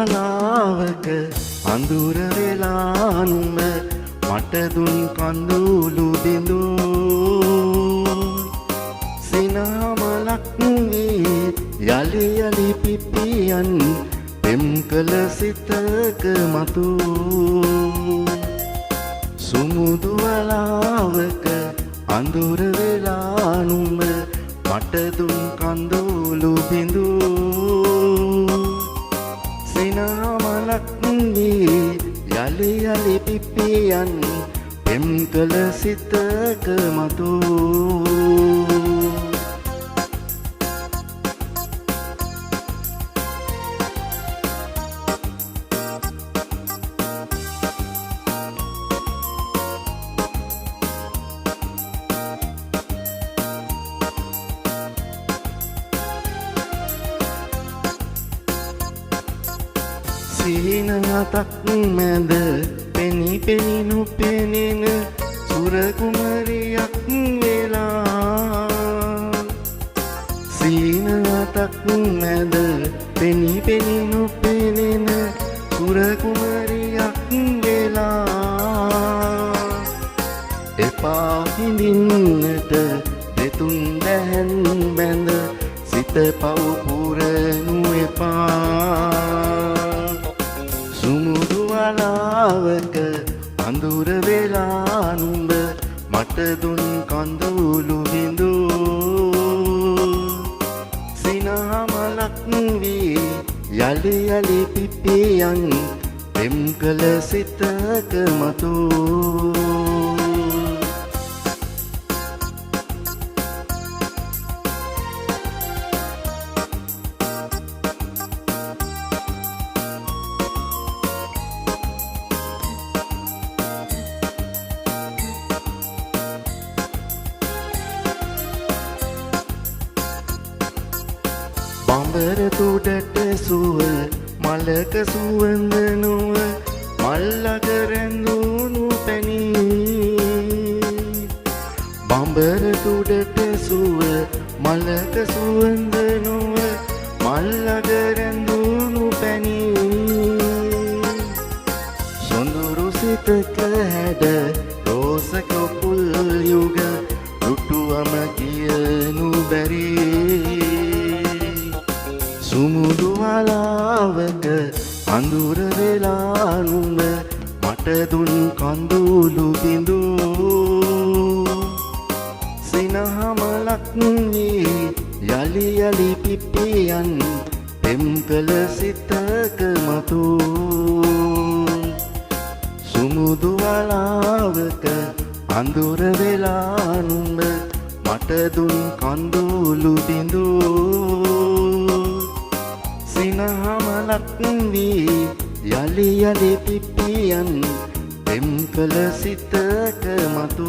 වලාවක අඳුර වෙලා නුඹ මට දුන් කඳුළු බිඳු සිනහමලක් වී යලි යලි පිපියන් පෙම් කළ සිතක මතු සුමුදු වලාවක අඳුර වෙලා නුඹ මට දුන් කඳුළු බිඳු සිනහමලක් වී යලි යලි පිපියන් පෙම් කළ සිතක මතු සීනහතක් මැද පෙනි පෙනි නොපෙනෙන සුරකුමරියක් වෙලා සීනහතක් මැද පෙනි පෙනි නොපෙනෙන සුරකුමරියක් වෙලා එපා හිඳින්නට දෙතුන් දැහැන් බැඳ සිත පව් පුරනු එපා සුමුදු වලාවක අඳුර වෙලා නුඹ මට දුන් කඳුළු බිඳු සිනහමලක් වී යලි යලි පිපියන් පෙම් කළ සිතක මතු බඹර තුඩට සුව මලක සුවඳ නුව මල්ලක රැඳුණු පැණි බඹර තුඩට සුව මලක සුවඳ නුව මල්ලක රැඳුණු පැණි සොඳුරු සිතක හැඩ රෝසක පුල් යුග රුටුවම කියනු බැරි සුමුදු වලාවක අඳුර වෙලා නුඹ මට දුන් කඳුළු බිඳු සිනහමලක් වී යලි යලි පිපියන් පෙම් කළ සිතක මතු සුමුදු වලාවක අඳුර වෙලා නුඹ මට දුන් කඳුළු බිඳු සිනහමලක් වී යලි යලි පිපියන් පෙම් කළ සිතක මතු